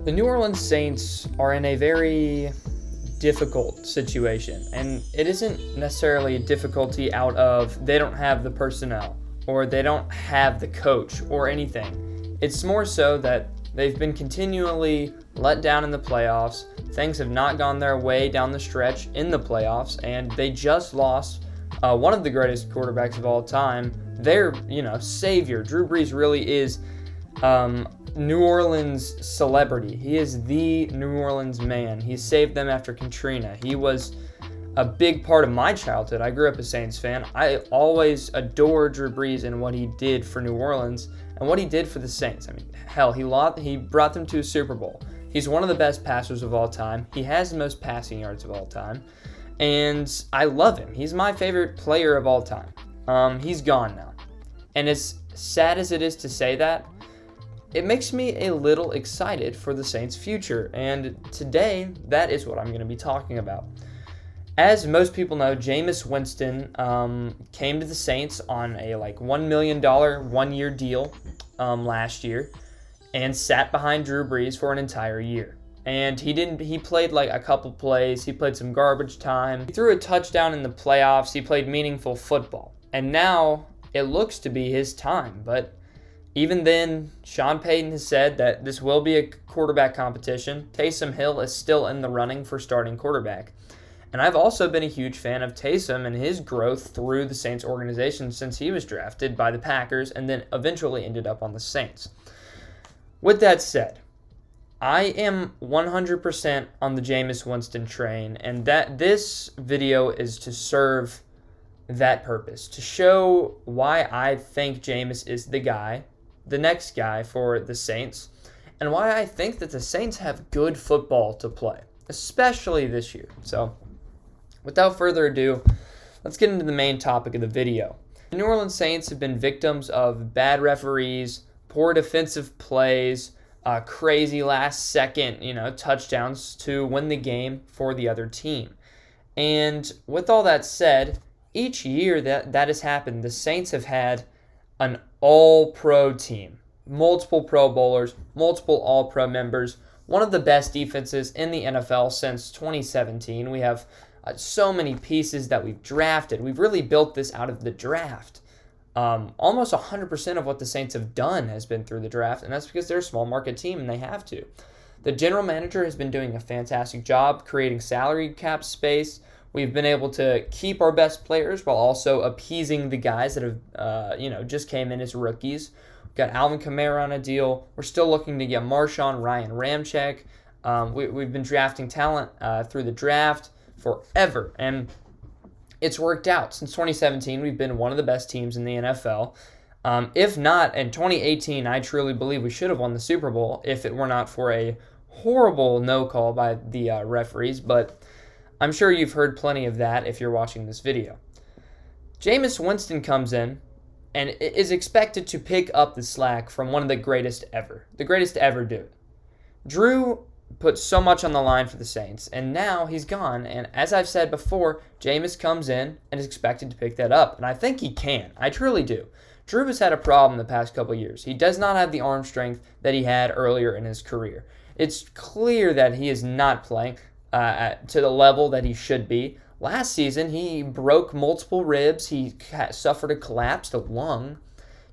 The New Orleans Saints are in a very difficult situation, and it isn't necessarily a difficulty out of they don't have the personnel or they don't have the coach or anything. It's more so that they've been continually let down in the playoffs. Things have not gone their way down the stretch in the playoffs, and they just lost one of the greatest quarterbacks of all time. Their, savior. Drew Brees really is New Orleans celebrity. He is the New Orleans man. He saved them after Katrina. He was a big part of my childhood. I grew up a Saints fan. I always adored Drew Brees and what he did for New Orleans and what he did for the Saints. I mean, hell, he brought them to a Super Bowl. He's one of the best passers of all time. He has the most passing yards of all time. And I love him. He's my favorite player of all time. He's gone now. And as sad as it is to say that, it makes me a little excited for the Saints' future, and today, that is what I'm going to be talking about. As most people know, Jameis Winston came to the Saints on a $1 million one-year deal last year and sat behind Drew Brees for an entire year. And he played a couple plays, he played some garbage time, he threw a touchdown in the playoffs, he played meaningful football. And now it looks to be his time, but even then, Sean Payton has said that this will be a quarterback competition. Taysom Hill is still in the running for starting quarterback. And I've also been a huge fan of Taysom and his growth through the Saints organization since he was drafted by the Packers and then eventually ended up on the Saints. With that said, I am 100% on the Jameis Winston train, and that this video is to serve that purpose, to show why I think Jameis is the next guy for the Saints, and why I think that the Saints have good football to play, especially this year. So, without further ado, let's get into the main topic of the video. The New Orleans Saints have been victims of bad referees, poor defensive plays, crazy last-second, touchdowns to win the game for the other team. And with all that said, each year that has happened, the Saints have had an all-pro team, multiple Pro Bowlers, multiple all-pro members, one of the best defenses in the NFL since 2017. We have so many pieces that we've drafted. We've really built this out of the draft. Almost 100% of what the Saints have done has been through the draft, and that's because they're a small market team and they have to. The general manager has been doing a fantastic job creating salary cap space. We've been able to keep our best players while also appeasing the guys that have, just came in as rookies. We've got Alvin Kamara on a deal. We're still looking to get Marshawn, Ryan Ramczyk. We've been drafting talent through the draft forever, and it's worked out. Since 2017, we've been one of the best teams in the NFL. If not, in 2018, I truly believe we should have won the Super Bowl if it were not for a horrible no call by the referees, but I'm sure you've heard plenty of that if you're watching this video. Jameis Winston comes in and is expected to pick up the slack from one of the greatest to ever do it. Drew put so much on the line for the Saints, and now he's gone, and as I've said before, Jameis comes in and is expected to pick that up, and I think he can. I truly do. Drew has had a problem the past couple years. He does not have the arm strength that he had earlier in his career. It's clear that he is not playing to the level that he should be. Last season, he broke multiple ribs. He suffered a collapsed lung.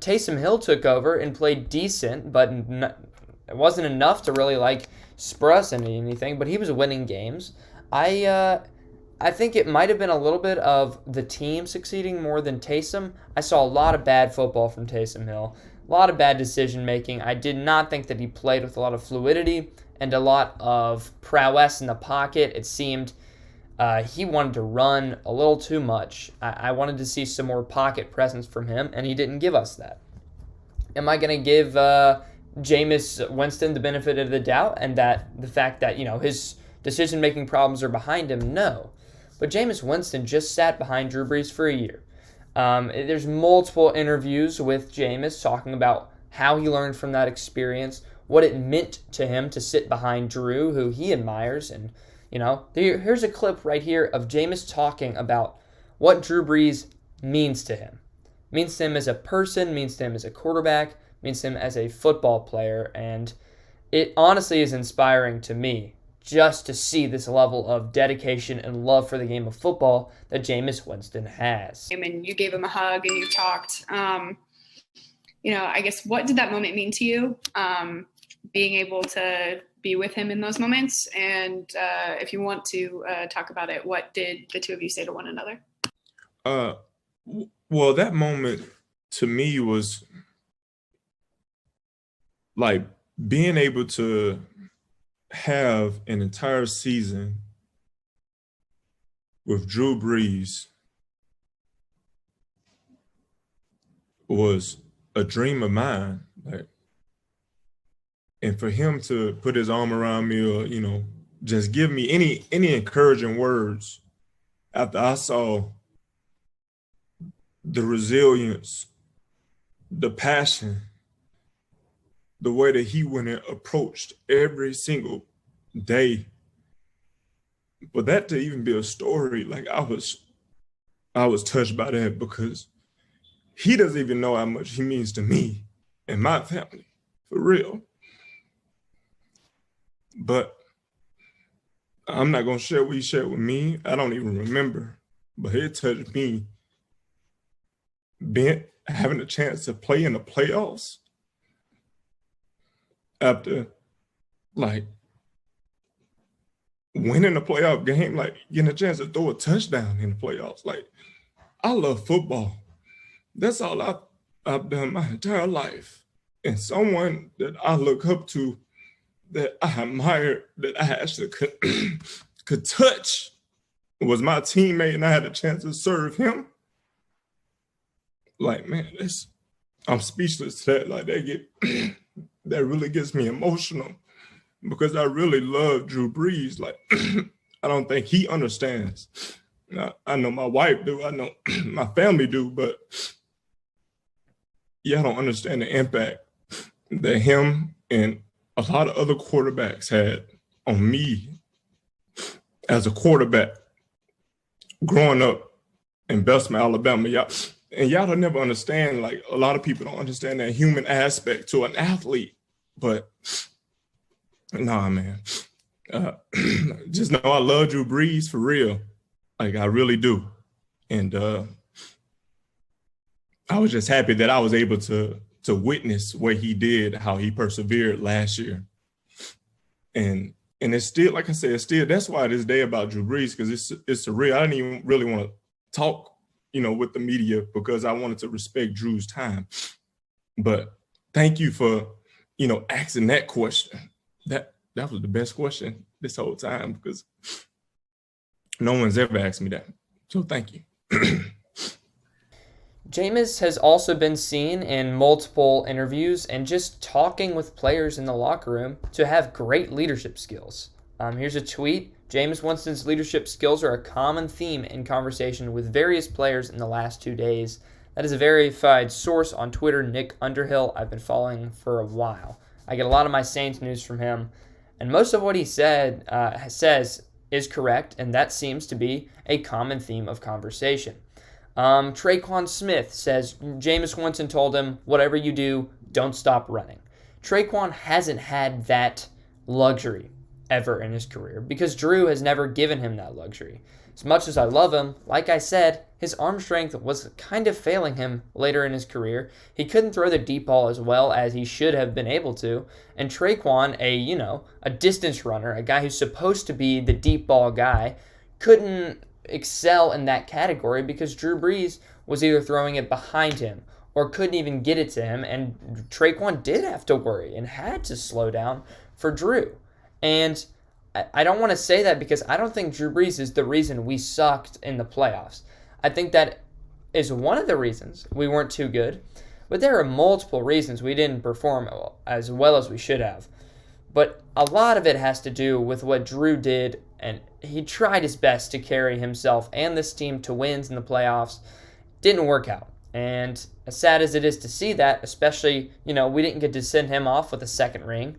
Taysom Hill took over and played decent, but it wasn't enough to really spur us into anything. But he was winning games. I think it might have been a little bit of the team succeeding more than Taysom. I saw a lot of bad football from Taysom Hill, a lot of bad decision making. I did not think that he played with a lot of fluidity and a lot of prowess in the pocket. It seemed he wanted to run a little too much. I wanted to see some more pocket presence from him, and he didn't give us that. Am I going to give Jameis Winston the benefit of the doubt and that the fact that his decision-making problems are behind him? No. But Jameis Winston just sat behind Drew Brees for a year. There's multiple interviews with Jameis talking about how he learned from that experience, what it meant to him to sit behind Drew, who he admires. And, here's a clip right here of Jameis talking about what Drew Brees means to him. Means to him as a person, means to him as a quarterback, means to him as a football player. And it honestly is inspiring to me just to see this level of dedication and love for the game of football that Jameis Winston has. And you gave him a hug and you talked. I guess what did that moment mean to you? Being able to be with him in those moments, and if you want to talk about it, what did the two of you say to one another? Well, that moment to me was like being able to have an entire season with Drew Brees was a dream of mine. And for him to put his arm around me or, just give me any encouraging words after I saw the resilience, the passion, the way that he went and approached every single day. But that to even be a story, I was touched by that because he doesn't even know how much he means to me and my family, for real. But I'm not going to share what he shared with me. I don't even remember, but it touched me having a chance to play in the playoffs after winning a playoff game, getting a chance to throw a touchdown in the playoffs. I love football. That's all I've done my entire life. And someone that I look up to, that I admire, that I actually could touch, was my teammate, and I had a chance to serve him. Man, I'm speechless to that. That really gets me emotional because I really love Drew Brees. I don't think he understands. I know my wife do. I know my family do, but I don't understand the impact that him and a lot of other quarterbacks had on me as a quarterback growing up in Bessemer, Alabama. Y'all don't never understand, a lot of people don't understand that human aspect to an athlete. But nah, man. Just know I love Drew Brees for real. I really do. And I was just happy that I was able to witness what he did, how he persevered last year. And it's still, like I said, that's why this day about Drew Brees, because it's surreal. I didn't even really want to talk, with the media because I wanted to respect Drew's time. But thank you for, asking that question. That was the best question this whole time because no one's ever asked me that. So thank you. Jameis has also been seen in multiple interviews and just talking with players in the locker room to have great leadership skills. Here's a tweet. Jameis Winston's leadership skills are a common theme in conversation with various players in the last 2 days. That is a verified source on Twitter, Nick Underhill. I've been following for a while. I get a lot of my Saints news from him, and most of what he says is correct, and that seems to be a common theme of conversation. Traquan Smith says Jameis Winston told him, whatever you do, don't stop running. Traquan hasn't had that luxury ever in his career because Drew has never given him that luxury. As much as I love him, like I said, his arm strength was kind of failing him later in his career. He couldn't throw the deep ball as well as he should have been able to. And Traquan, a distance runner, a guy who's supposed to be the deep ball guy, couldn't excel in that category because Drew Brees was either throwing it behind him or couldn't even get it to him, and Traquan did have to worry and had to slow down for Drew. And I don't want to say that because I don't think Drew Brees is the reason we sucked in the playoffs. I think that is one of the reasons we weren't too good, but there are multiple reasons we didn't perform as well as we should have. But a lot of it has to do with what Drew did, and he tried his best to carry himself and this team to wins in the playoffs. Didn't work out. And as sad as it is to see that, especially, we didn't get to send him off with a second ring,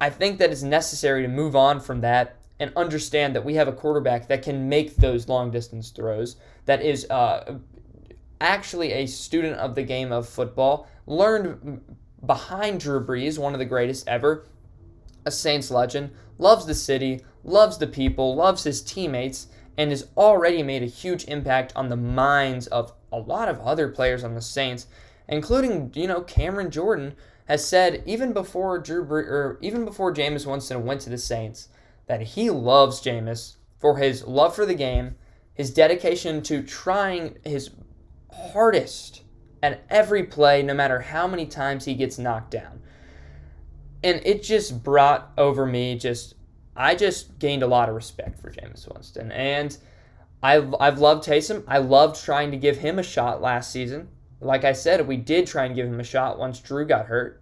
I think that it's necessary to move on from that and understand that we have a quarterback that can make those long-distance throws, that is actually a student of the game of football, learned behind Drew Brees, one of the greatest ever, a Saints legend, loves the city, loves the people, loves his teammates, and has already made a huge impact on the minds of a lot of other players on the Saints, including, Cameron Jordan has said even before Jameis Winston went to the Saints that he loves Jameis for his love for the game, his dedication to trying his hardest at every play, no matter how many times he gets knocked down. And it just brought over me I just gained a lot of respect for Jameis Winston. And I've loved Taysom. I loved trying to give him a shot last season. Like I said, we did try and give him a shot once Drew got hurt.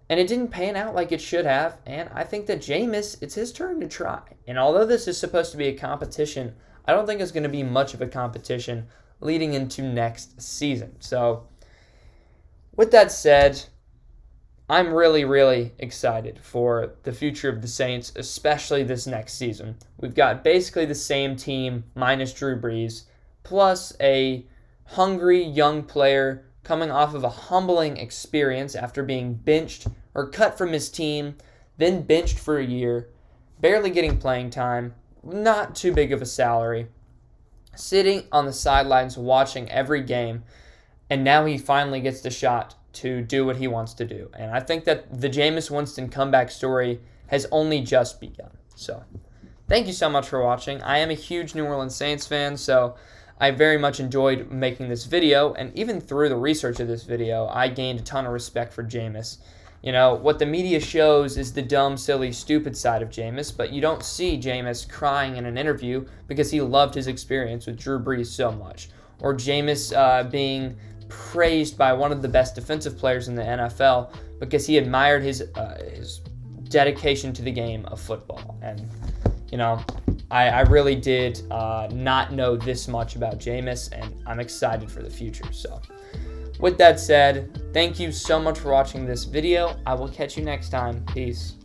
And it didn't pan out like it should have. And I think that Jameis, it's his turn to try. And although this is supposed to be a competition, I don't think it's going to be much of a competition leading into next season. So, with that said, I'm really, really excited for the future of the Saints, especially this next season. We've got basically the same team minus Drew Brees, plus a hungry young player coming off of a humbling experience after being benched or cut from his team, then benched for a year, barely getting playing time, not too big of a salary, sitting on the sidelines watching every game, and now he finally gets the shot to do what he wants to do. And I think that the Jameis Winston comeback story has only just begun. So, thank you so much for watching. I am a huge New Orleans Saints fan, so I very much enjoyed making this video, and even through the research of this video, I gained a ton of respect for Jameis. What the media shows is the dumb, silly, stupid side of Jameis, but you don't see Jameis crying in an interview because he loved his experience with Drew Brees so much, or Jameis being praised by one of the best defensive players in the NFL because he admired his dedication to the game of football. And, I really did not know this much about Jameis, and I'm excited for the future. So, with that said, thank you so much for watching this video. I will catch you next time. Peace.